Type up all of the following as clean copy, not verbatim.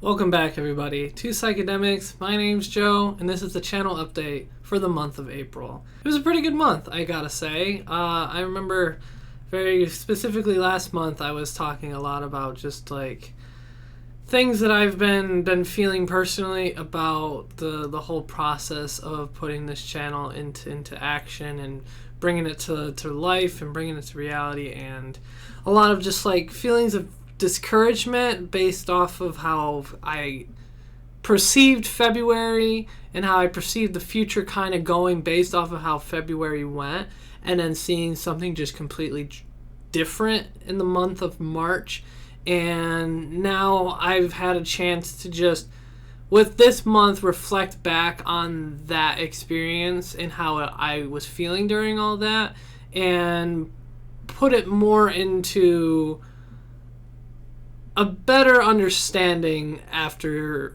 Welcome back, everybody, to Psychedemics. My name's Joe, and this is the channel update for the month of April. It was a pretty good month, I gotta say. I remember very specifically last month I was talking a lot about just like things that I've been feeling personally about the whole process of putting this channel into action and bringing it to life and bringing it to reality, and a lot of just like feelings of discouragement based off of how I perceived February and how I perceived the future kind of going based off of how February went, and then seeing something just completely different in the month of March. And now I've had a chance to just, with this month, reflect back on that experience and how I was feeling during all that, and put it more into a better understanding after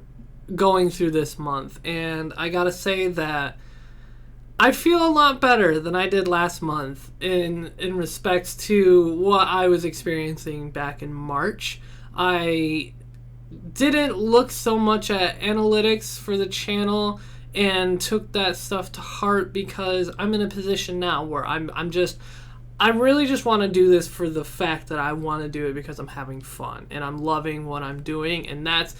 going through this month. And I gotta say that I feel a lot better than I did last month in respects to what I was experiencing back in March. I didn't look so much at analytics for the channel and took that stuff to heart, because I'm in a position now where I really just want to do this for the fact that I want to do it because I'm having fun and I'm loving what I'm doing. And that's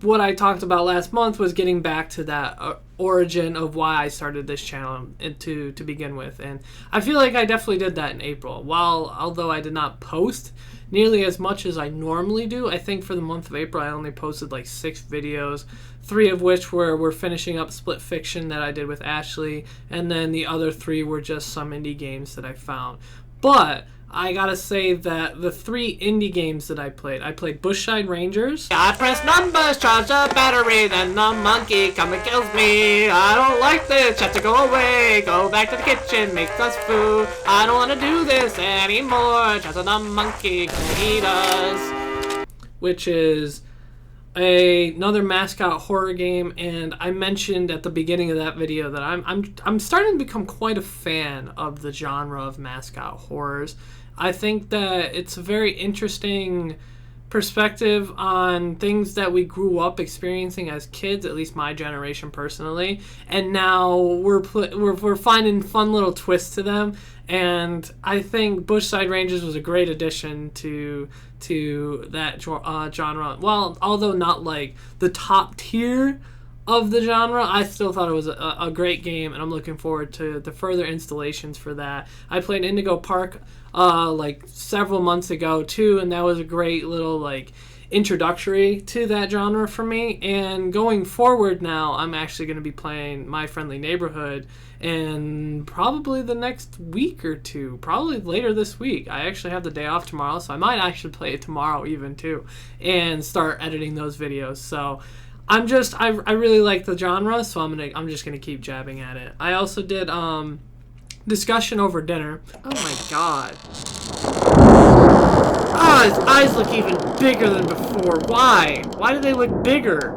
what I talked about last month, was getting back to that origin of why I started this channel to begin with. And I feel like I definitely did that in April. Although I did not post nearly as much as I normally do, I think for the month of April I only posted like 6 videos, 3 of which were finishing up Split Fiction that I did with Ashley, and then the other 3 were just some indie games that I found. But I gotta say that the 3 indie games that I played Bushside Rangers. I press numbers, charge the battery, then the monkey comes and kills me. I don't like this, have to go away, go back to the kitchen, make us food. I don't wanna do this anymore, just the monkey can eat us. Which is another mascot horror game, and I mentioned at the beginning of that video that I'm starting to become quite a fan of the genre of mascot horrors. I think that it's a very interesting perspective on things that we grew up experiencing as kids, at least my generation personally, and now we're finding fun little twists to them. And I think Bushside Rangers was a great addition to that genre. Well, although not like the top tier of the genre, I still thought it was a great game, and I'm looking forward to the further installations for that. I played Indigo Park like several months ago too, and that was a great little like introductory to that genre for me. And going forward now, I'm actually going to be playing My Friendly Neighborhood, and probably the next week or two, probably later this week. I actually have the day off tomorrow, so I might actually play it tomorrow even too, and start editing those videos. So I really like the genre, so I'm just gonna keep jabbing at it. I also did discussion over dinner. Oh my god. Ah, his eyes look even bigger than before. Why? Why do they look bigger?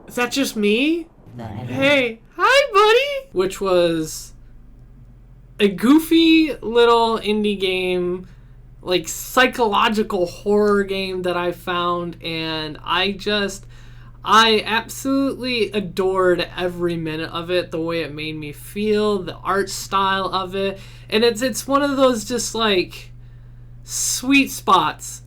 Is that just me? Hey, hi buddy! Which was a goofy little indie game, like psychological horror game that I found, and I absolutely adored every minute of it, the way it made me feel, the art style of it. And it's one of those just like sweet spots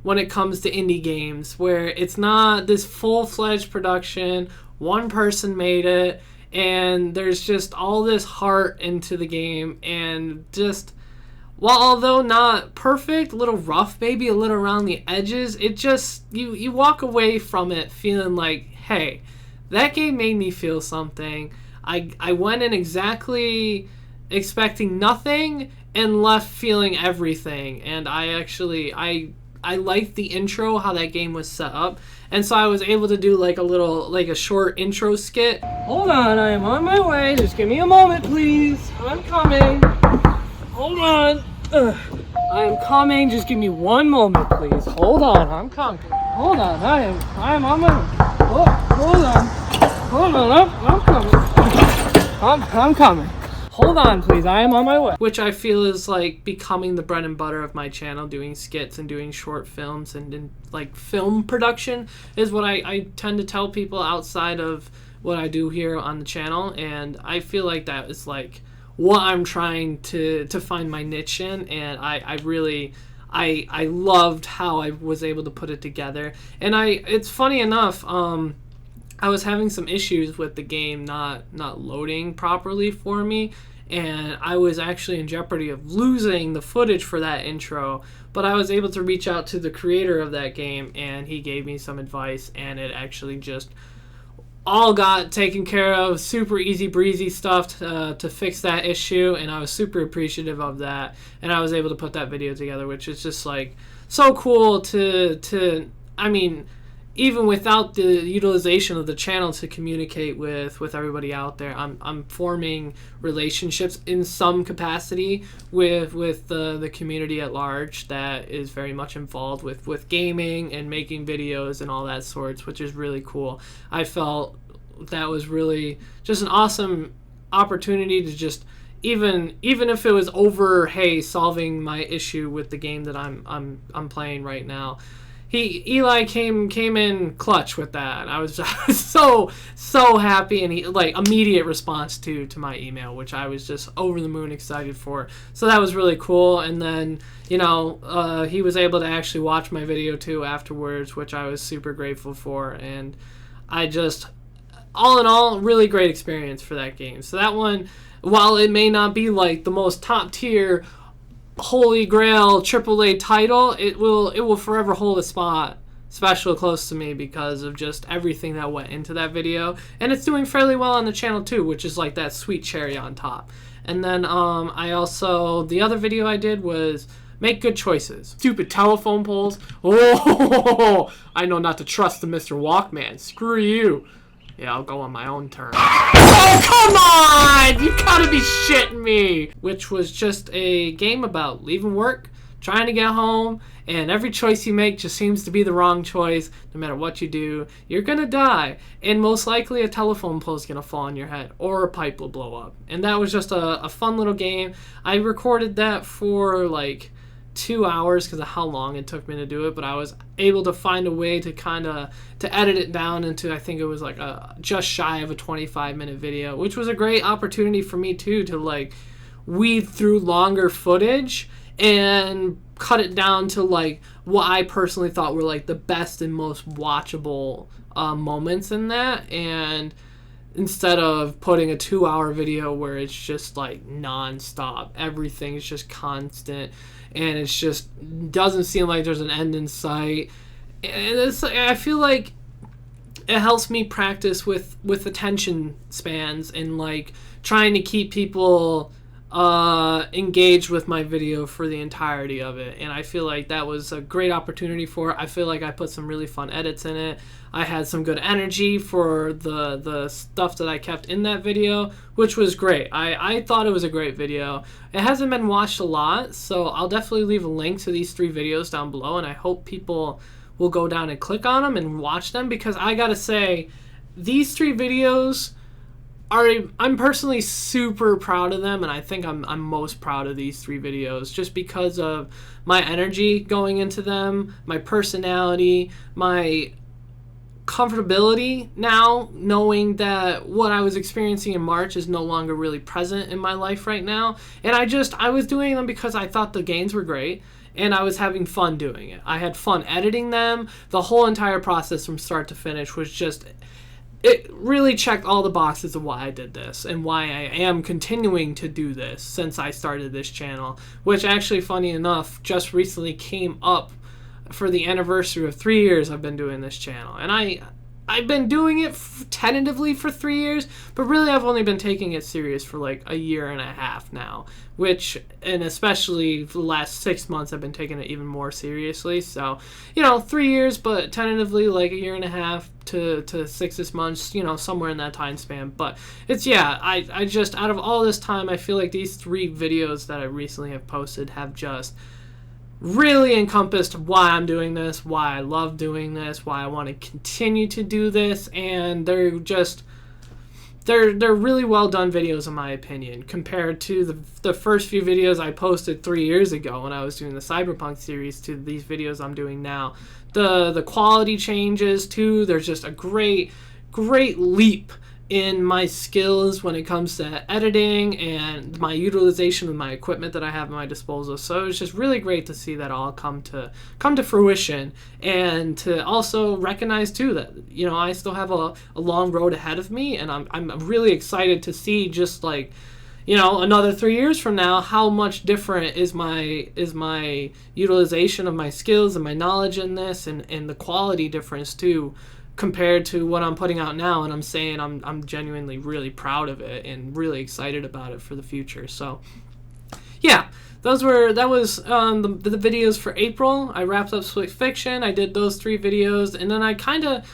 when it comes to indie games, where it's not this full-fledged production, one person made it, and there's just all this heart into the game. And just, well, although not perfect, a little rough, maybe a little around the edges, it just, you walk away from it feeling like, hey, that game made me feel something. I went in exactly expecting nothing and left feeling everything. And I liked the intro, how that game was set up. And so I was able to do like a short intro skit. Hold on, I am on my way. Just give me a moment, please. I'm coming. Hold on. I am coming. Just give me one moment, please. Hold on. I'm coming. Hold on. I am on my way. Oh, hold on. I'm coming. I'm coming. Hold on, please. I am on my way. Which I feel is like becoming the bread and butter of my channel. Doing skits and doing short films and like film production is what I tend to tell people outside of what I do here on the channel. And I feel like that is like what I'm trying to find my niche in. And I really... I loved how I was able to put it together. And it's funny enough, I was having some issues with the game not loading properly for me, and I was actually in jeopardy of losing the footage for that intro, but I was able to reach out to the creator of that game, and he gave me some advice, and it actually just all got taken care of. Super easy breezy stuff to fix that issue, and I was super appreciative of that, and I was able to put that video together, which is just like so cool to I mean, even without the utilization of the channel to communicate with everybody out there, I'm forming relationships in some capacity with the community at large that is very much involved with gaming and making videos and all that sorts, which is really cool. I felt that was really just an awesome opportunity to just even if it was over, hey, solving my issue with the game that I'm playing right now. Eli came in clutch with that. I was so happy, and he like immediate response to my email, which I was just over the moon excited for. So that was really cool. And then he was able to actually watch my video too afterwards, which I was super grateful for. And I just, all in all, really great experience for that game. So that one, while it may not be like the most top tier holy grail AAA title, it will forever hold a spot special close to me because of just everything that went into that video. And it's doing fairly well on the channel too, which is like that sweet cherry on top. And then I also, the other video I did was make good choices. Stupid telephone poles. Oh, I know not to trust the Mr. Walkman. Screw you. Yeah, I'll go on my own terms. Oh, come on! You gotta be shitting me! Which was just a game about leaving work, trying to get home, and every choice you make just seems to be the wrong choice. No matter what you do, you're gonna die. And most likely a telephone pole is gonna fall on your head, or a pipe will blow up. And that was just a fun little game. I recorded that for like 2 hours because of how long it took me to do it, but I was able to find a way to to edit it down into, I think it was like a just shy of a 25-minute video, which was a great opportunity for me too to like weed through longer footage and cut it down to like what I personally thought were like the best and most watchable moments in that. And instead of putting a 2-hour video where it's just like non-stop, everything's just constant, and it's just doesn't seem like there's an end in sight. And it's like, I feel like it helps me practice with attention spans and like trying to keep people engaged with my video for the entirety of it. And I feel like that was a great opportunity for it. I feel like I put some really fun edits in it. I had some good energy for the stuff that I kept in that video, which was great. I thought it was a great video. It hasn't been watched a lot, so I'll definitely leave a link to these 3 videos down below, and I hope people will go down and click on them and watch them, because I gotta say, these 3 videos I'm personally super proud of them, and I think I'm most proud of these 3 videos just because of my energy going into them, my personality, my comfortability now knowing that what I was experiencing in March is no longer really present in my life right now. And I was doing them because I thought the games were great and I was having fun doing it. I had fun editing them. The whole entire process from start to finish was just, it really checked all the boxes of why I did this and why I am continuing to do this since I started this channel, which actually, funny enough, just recently came up for the anniversary of 3 years I've been doing this channel. And I've been doing it tentatively for 3 years, but really I've only been taking it serious for like a year and a half now, and especially for the last 6 months I've been taking it even more seriously. So, 3 years, but tentatively like a year and a half to 6 months, somewhere in that time span. But it's, I just, out of all this time, I feel like these 3 videos that I recently have posted have just really encompassed why I'm doing this, why I love doing this, why I want to continue to do this, and they're they're really well done videos in my opinion, compared to the first few videos I posted 3 years ago when I was doing the Cyberpunk series to these videos I'm doing now. The quality changes too. There's just a great leap in my skills when it comes to editing and my utilization of my equipment that I have at my disposal. So it's just really great to see that all come to fruition, and to also recognize too that, you know, I still have a long road ahead of me, and I'm really excited to see, just like, you know, another 3 years from now, how much different is my utilization of my skills and my knowledge in this, and the quality difference too, compared to what I'm putting out now. And I'm saying I'm genuinely really proud of it and really excited about it for the future. So yeah, that was the videos for April. I wrapped up Swift Fiction. I did those 3 videos, and then I kind of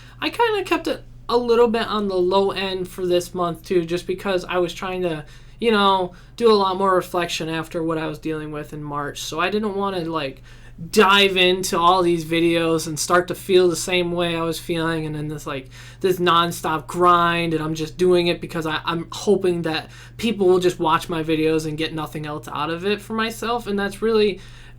kept it a little bit on the low end for this month too, just because I was trying to, you know, do a lot more reflection after what I was dealing with in March. So I didn't want to like dive into all these videos and start to feel the same way I was feeling, and then this nonstop grind, and I'm just doing it because I'm hoping that people will just watch my videos and get nothing else out of it for myself. And that's really,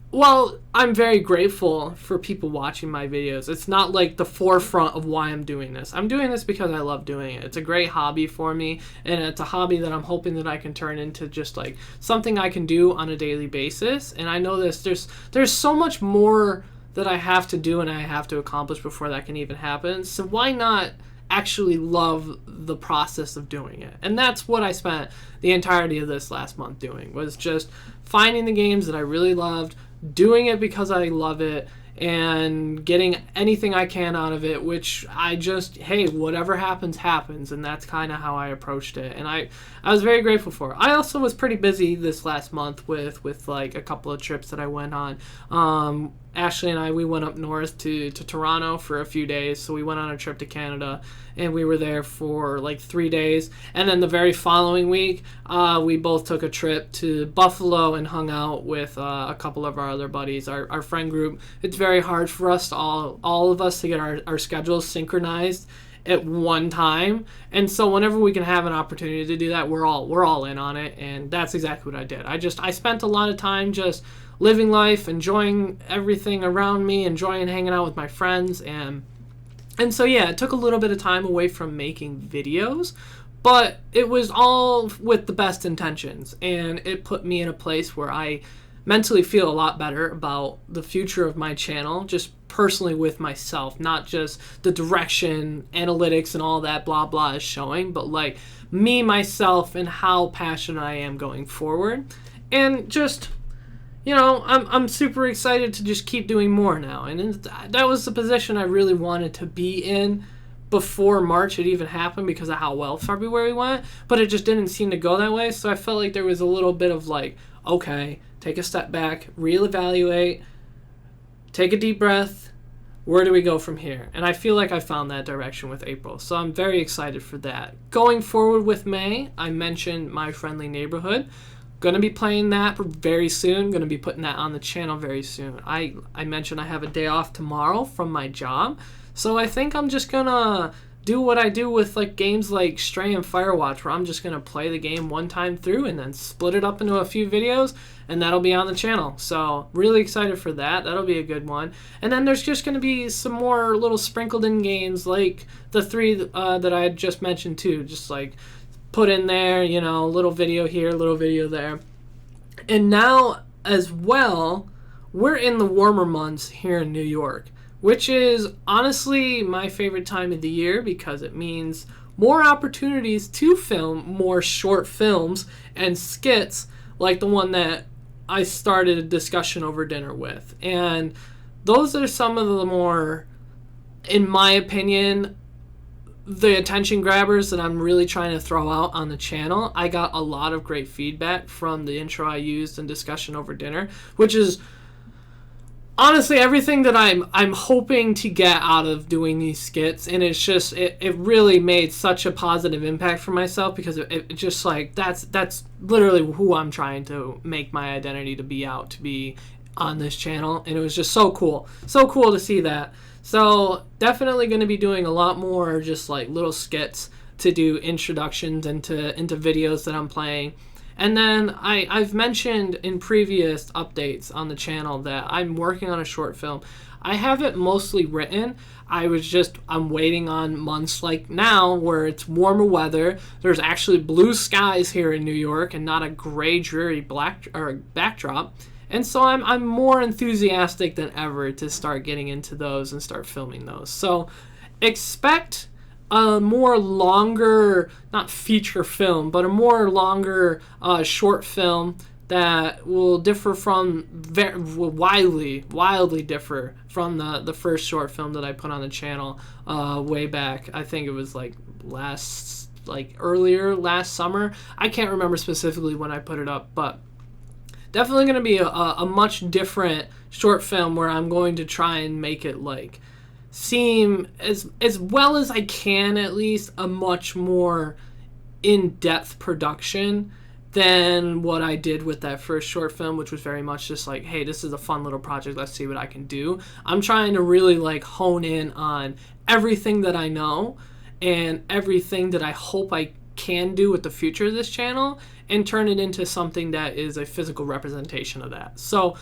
well, I'm very grateful for people watching my videos. It's not like the forefront of why I'm doing this. I'm doing this because I love doing it. It's a great hobby for me, and it's a hobby that I'm hoping that I can turn into just like something I can do on a daily basis. And I know there's so much more that I have to do and I have to accomplish before that can even happen. So why not actually love the process of doing it? And that's what I spent the entirety of this last month doing, was just finding the games that I really loved, doing it because I love it, and getting anything I can out of it, which I just, hey, whatever happens, happens. And that's kind of how I approached it. And I was very grateful for it. I also was pretty busy this last month with like a couple of trips that I went on. Ashley and we went up north to Toronto for a few days. So we went on a trip to Canada, and we were there for like 3 days. And then the very following week, we both took a trip to Buffalo and hung out with a couple of our other buddies, our friend group. It's very hard for us to all of us to get our schedules synchronized at one time, and so whenever we can have an opportunity to do that, we're all in on it. And that's exactly what I did. I spent a lot of time just living life, enjoying everything around me, enjoying hanging out with my friends, and so yeah, it took a little bit of time away from making videos, but it was all with the best intentions, and it put me in a place where I mentally feel a lot better about the future of my channel, just personally with myself, not just the direction, analytics, and all that blah blah is showing, but like me, myself, and how passionate I am going forward. And just, you know, I'm super excited to just keep doing more now. And that was the position I really wanted to be in before March had even happened, because of how well February went, but it just didn't seem to go that way. So I felt like there was a little bit of like, okay, take a step back, reevaluate, take a deep breath. Where do we go from here? And I feel like I found that direction with April. So I'm very excited for that. Going forward with May, I mentioned My Friendly Neighborhood. Going to be playing that very soon. Going to be putting that on the channel very soon. I mentioned I have a day off tomorrow from my job. So I think I'm just going to do what I do with like games like Stray and Firewatch, where I'm just going to play the game one time through and then split it up into a few videos, and that'll be on the channel. So really excited for that. That'll be a good one. And then there's just going to be some more little sprinkled in games like the 3 that I had just mentioned too, just like put in there, you know, a little video here, a little video there. And now as well, we're in the warmer months here in New York, which is honestly my favorite time of the year, because it means more opportunities to film more short films and skits like the one that I started a discussion over dinner with. And those are some of the more, in my opinion, the attention grabbers that I'm really trying to throw out on the channel. I got a lot of great feedback from the intro I used in discussion over dinner, which is honestly everything that I'm hoping to get out of doing these skits. And it's just it really made such a positive impact for myself, because it just like that's literally who I'm trying to make my identity to be on this channel. And it was just so cool to see that. So definitely going to be doing a lot more just like little skits to do introductions into videos that I'm playing. And then I've mentioned in previous updates on the channel that I'm working on a short film. I have it mostly written. I'm waiting on months like now where it's warmer weather. There's actually blue skies here in New York and not a gray, dreary backdrop. And so I'm more enthusiastic than ever to start getting into those and start filming those. So expect a more longer, not feature film, but a more longer short film that will differ from will wildly differ from the first short film that I put on the channel way back. I think it was earlier last summer. I can't remember specifically when I put it up, but definitely going to be a much different short film where I'm going to try and make it seem as well as I can, at least a much more in-depth production than what I did with that first short film, which was very much just hey, this is a fun little project, let's see what I can do. I'm trying to really hone in on everything that I know and everything that I hope I can do with the future of this channel and turn it into something that is a physical representation of that. So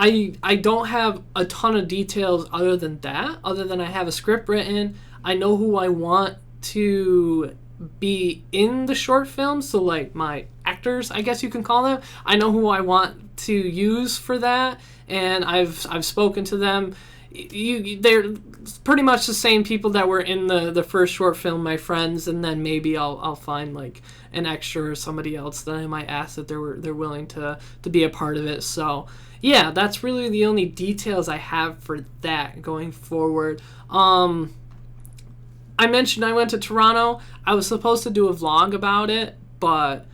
I don't have a ton of details other than I have a script written. I know who I want to be in the short film, so my actors, I guess you can call them. I know who I want to use for that, and I've spoken to them. They're pretty much the same people that were in the first short film, my friends, and then maybe I'll find an extra or somebody else that I might ask that they're willing to be a part of it. So yeah, that's really the only details I have for that going forward. I mentioned I went to Toronto. I was supposed to do a vlog about it, but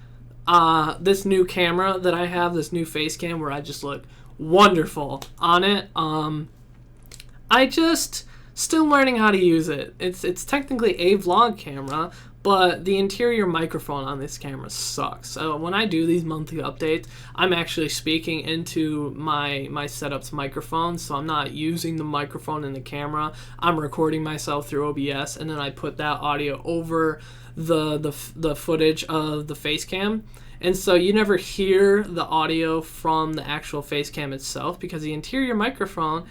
this new camera that I have, this new face cam where I just look wonderful on it, I just still learning how to use it. It's technically a vlog camera, but the interior microphone on this camera sucks. So when I do these monthly updates, I'm actually speaking into my setup's microphone, so I'm not using the microphone in the camera. I'm recording myself through OBS, and then I put that audio over the footage of the face cam. And so you never hear the audio from the actual face cam itself, because the interior microphone,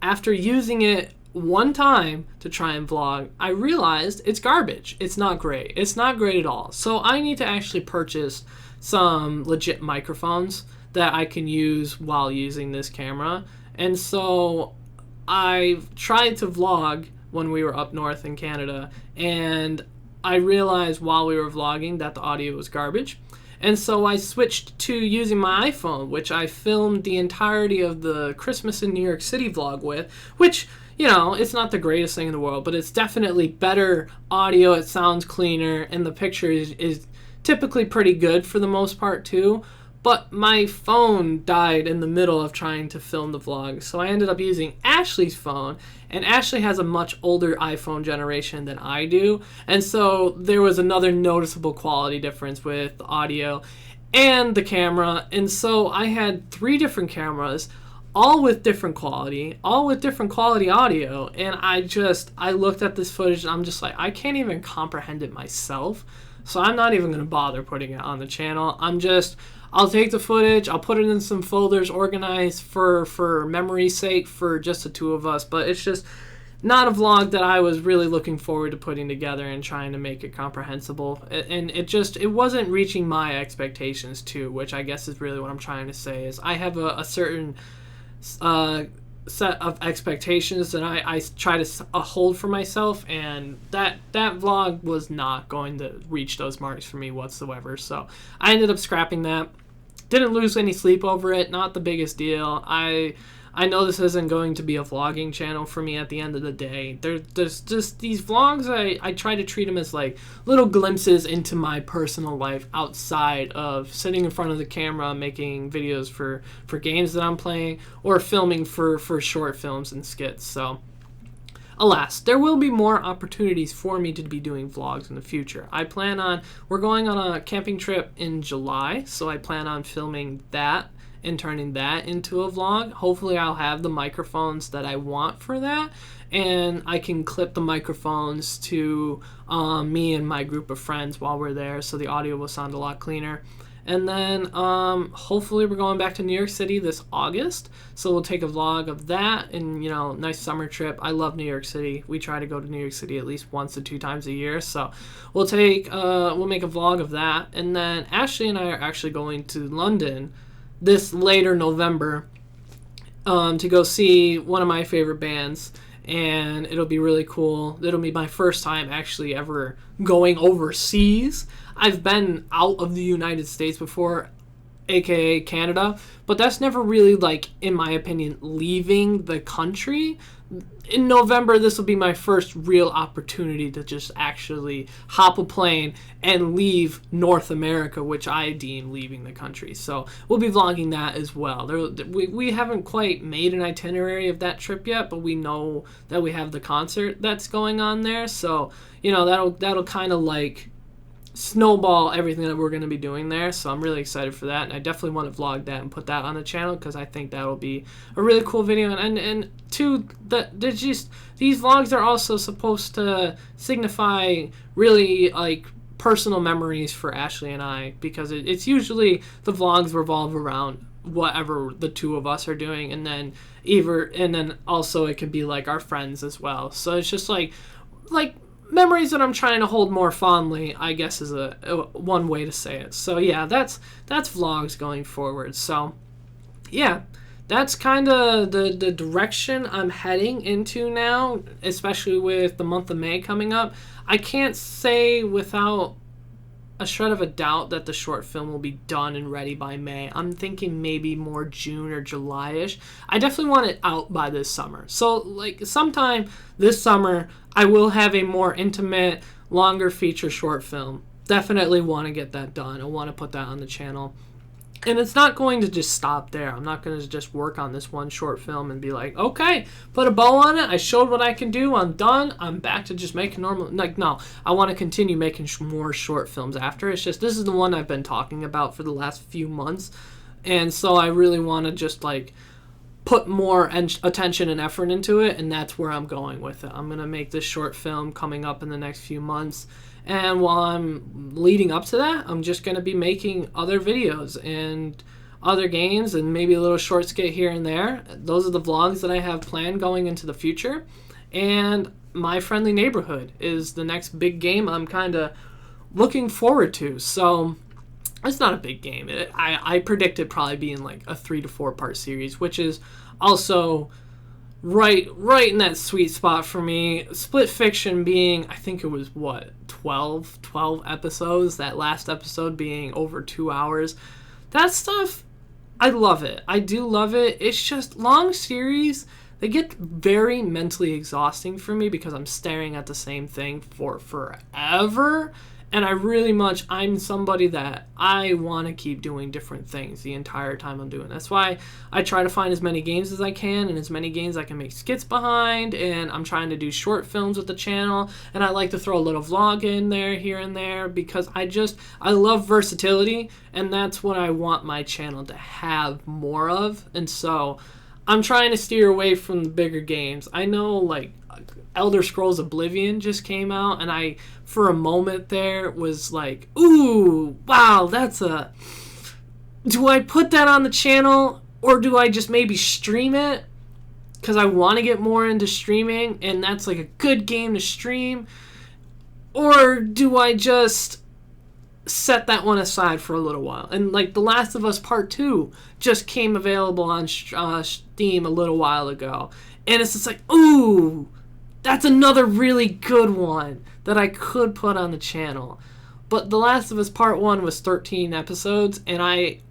after using it one time to try and vlog, I realized it's garbage. It's not great. It's not great at all. So I need to actually purchase some legit microphones that I can use while using this camera. And so I tried to vlog when we were up north in Canada, and I realized while we were vlogging that the audio was garbage. And so I switched to using my iPhone, which I filmed the entirety of the Christmas in New York City vlog with, which, it's not the greatest thing in the world, but it's definitely better audio. It sounds cleaner, and the picture is typically pretty good for the most part too. But my phone died in the middle of trying to film the vlog, so I ended up using Ashley's phone, and Ashley has a much older iPhone generation than I do, and so there was another noticeable quality difference with the audio and the camera. And so I had 3 different cameras, all with different quality audio, and I looked at this footage and I'm just I can't even comprehend it myself, so I'm not even going to bother putting it on the channel. I'll take the footage, I'll put it in some folders organized for memory's sake for just the 2 of us, but it's just not a vlog that I was really looking forward to putting together and trying to make it comprehensible. And it wasn't reaching my expectations too, which I guess is really what I'm trying to say, is I have a certain set of expectations that I try to hold for myself, and that vlog was not going to reach those marks for me whatsoever. So I ended up scrapping that. Didn't lose any sleep over it, not the biggest deal. I know this isn't going to be a vlogging channel for me at the end of the day. There's just these vlogs, I try to treat them as little glimpses into my personal life outside of sitting in front of the camera making videos for games that I'm playing, or filming for short films and skits. So alas, there will be more opportunities for me to be doing vlogs in the future. We're going on a camping trip in July, so I plan on filming that and turning that into a vlog. Hopefully I'll have the microphones that I want for that, and I can clip the microphones to me and my group of friends while we're there, so the audio will sound a lot cleaner. And then hopefully we're going back to New York City this August, so we'll take a vlog of that, and nice summer trip. I love New York City. We try to go to New York City at least 1 to 2 times a year, so we'll make a vlog of that. And then Ashley and I are actually going to London this later November to go see one of my favorite bands, and it'll be really cool. It'll be my first time actually ever going overseas. I've been out of the United States before, aka Canada, but that's never really, in my opinion, leaving the country. In November, this will be my first real opportunity to just actually hop a plane and leave North America, which I deem leaving the country. So we'll be vlogging that as well. We haven't quite made an itinerary of that trip yet, but we know that we have the concert that's going on there. So, that'll kind of snowball everything that we're going to be doing there. So I'm really excited for that, and I definitely want to vlog that and put that on the channel, because I think that'll be a really cool video. And two, these vlogs are also supposed to signify really personal memories for Ashley and I, because it's usually the vlogs revolve around whatever the two of us are doing, and then also it could be our friends as well. So it's just like memories that I'm trying to hold more fondly, I guess, is a one way to say it. So yeah, that's vlogs going forward. So yeah, that's kind of the direction I'm heading into now, especially with the month of May coming up. I can't say without a shred of a doubt that the short film will be done and ready by May. I'm thinking maybe more June or July-ish. I definitely want it out by this summer. So sometime this summer, I will have a more intimate, longer feature short film. Definitely want to get that done. I want to put that on the channel. And it's not going to just stop there. I'm not going to just work on this one short film and be like, okay, put a bow on it. I showed what I can do. I'm done. I'm back to just making normal. No, I want to continue making more short films after. It's just, this is the one I've been talking about for the last few months. And so I really want to just put more attention and effort into it. And that's where I'm going with it. I'm going to make this short film coming up in the next few months. And while I'm leading up to that, I'm just going to be making other videos and other games and maybe a little short skit here and there. Those are the vlogs that I have planned going into the future. And My Friendly Neighborhood is the next big game I'm kind of looking forward to. So it's not a big game. I predict it probably being a 3 to 4 part series, which is also right in that sweet spot for me. Split Fiction being, I think it was 12 episodes, that last episode being over 2 hours. That stuff, I love it. I do love it. It's just long series, they get very mentally exhausting for me because I'm staring at the same thing for forever. And I'm somebody that I want to keep doing different things the entire time I'm doing. That's why I try to find as many games as I can and as many games I can make skits behind. And I'm trying to do short films with the channel. And I like to throw a little vlog in there, here and there, because I love versatility. And that's what I want my channel to have more of. And so I'm trying to steer away from the bigger games. I know, Elder Scrolls Oblivion just came out, and I, for a moment there, was like, ooh, wow, do I put that on the channel, or do I just maybe stream it? Because I want to get more into streaming, and that's a good game to stream. Or do I just set that one aside for a little while? And The Last of Us Part 2 just came available on Steam a little while ago, and it's just ooh, that's another really good one that I could put on the channel. But The Last of Us Part 1 was 13 episodes, and I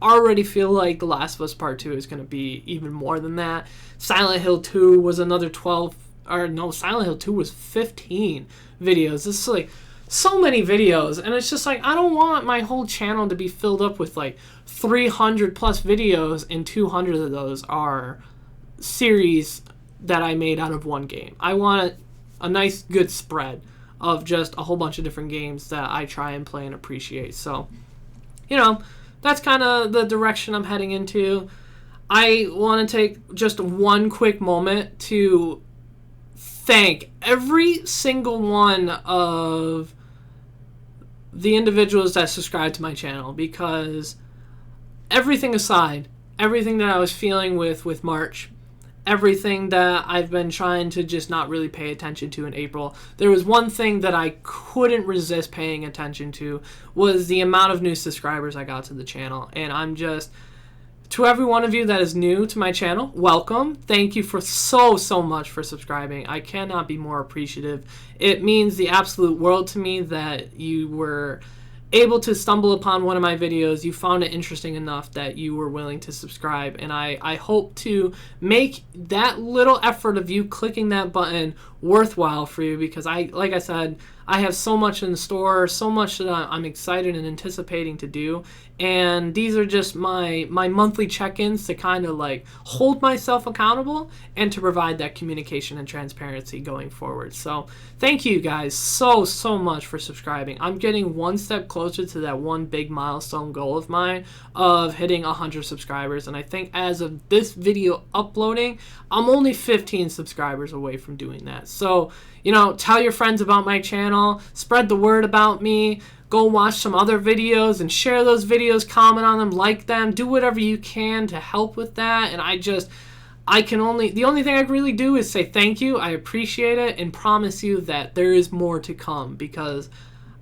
already feel like The Last of Us Part 2 is going to be even more than that. Silent Hill 2 was another 12, or no, Silent Hill 2 was 15 videos. This is so many videos, and it's just I don't want my whole channel to be filled up with 300 plus videos, and 200 of those are series that I made out of one game. I want a nice good spread of just a whole bunch of different games that I try and play and appreciate. So, that's kind of the direction I'm heading into. I want to take just one quick moment to thank every single one of the individuals that subscribe to my channel, because everything aside, everything that I was feeling with March, everything that I've been trying to just not really pay attention to in April, there was one thing that I couldn't resist paying attention to, was the amount of new subscribers I got to the channel. And I'm just, to every one of you that is new to my channel, welcome. Thank you for so much for subscribing. I cannot be more appreciative. It means the absolute world to me that you were able to stumble upon one of my videos, you found it interesting enough that you were willing to subscribe, and I hope to make that little effort of you clicking that button worthwhile for you, because like I said, I have so much in store, so much that I'm excited and anticipating to do, and these are just my monthly check-ins to kind of like hold myself accountable and to provide that communication and transparency going forward. So thank you guys so much for subscribing. I'm getting one step closer to that one big milestone goal of mine of hitting 100 subscribers, and I think as of this video uploading, I'm only 15 subscribers away from doing that. So, you know, tell your friends about my channel, spread the word about me, go watch some other videos and share those videos, comment on them, like them, do whatever you can to help with that. And the only thing I can really do is say thank you, I appreciate it, and promise you that there is more to come, because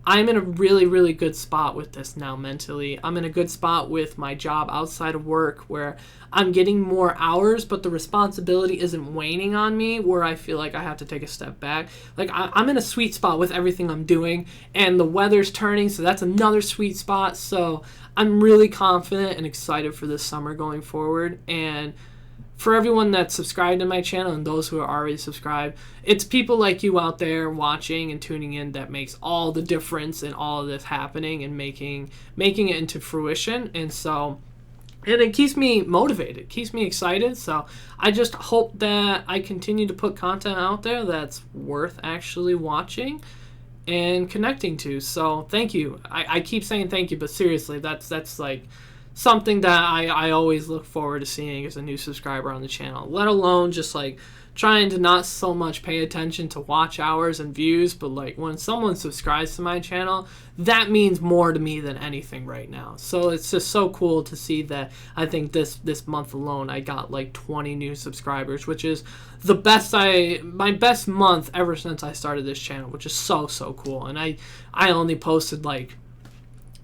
I'm in a really good spot with this now mentally. I'm in a good spot with my job outside of work where I'm getting more hours, but the responsibility isn't waning on me where I feel like I have to take a step back. Like I'm in a sweet spot with everything I'm doing, and the weather's turning, so that's another sweet spot. So I'm really confident and excited for this summer going forward. And for everyone that's subscribed to my channel and those who are already subscribed, it's people like you out there watching and tuning in that makes all the difference in all of this happening and making it into fruition. And so, and it keeps me motivated, keeps me excited. So I just hope that I continue to put content out there that's worth actually watching and connecting to. So thank you. I keep saying thank you, but seriously, that's like something that I always look forward to seeing as a new subscriber on the channel, let alone just like trying to not so much pay attention to watch hours and views, but like when someone subscribes to my channel, that means more to me than anything right now. So it's just so cool to see that. I think this month alone I got like 20 new subscribers, which is the best my best month ever since I started this channel, which is so cool. And I only posted like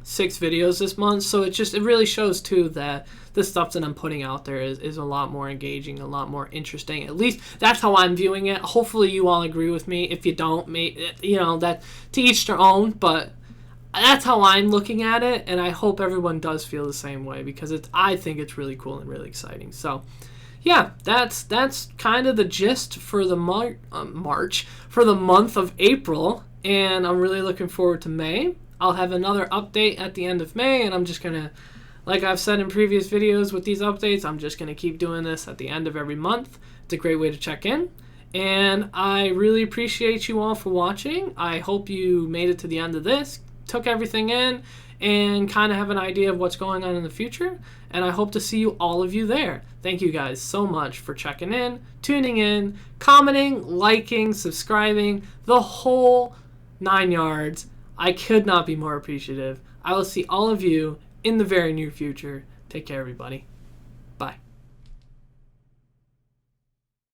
6 videos this month, so it really shows too that the stuff that I'm putting out there is a lot more engaging, a lot more interesting. At least that's how I'm viewing it. Hopefully you all agree with me. If you don't, you know, that to each their own, but that's how I'm looking at it, and I hope everyone does feel the same way, because I think it's really cool and really exciting. So yeah, that's kind of the gist for the March, for the month of April, and I'm really looking forward to May. I'll have another update at the end of May, and I'm just going to, like I've said in previous videos with these updates, I'm just going to keep doing this at the end of every month. It's a great way to check in, and I really appreciate you all for watching. I hope you made it to the end of this, took everything in, and kind of have an idea of what's going on in the future, and I hope to see all of you there. Thank you guys so much for checking in, tuning in, commenting, liking, subscribing, the whole 9 yards. I could not be more appreciative. I will see all of you in the very near future. Take care, everybody.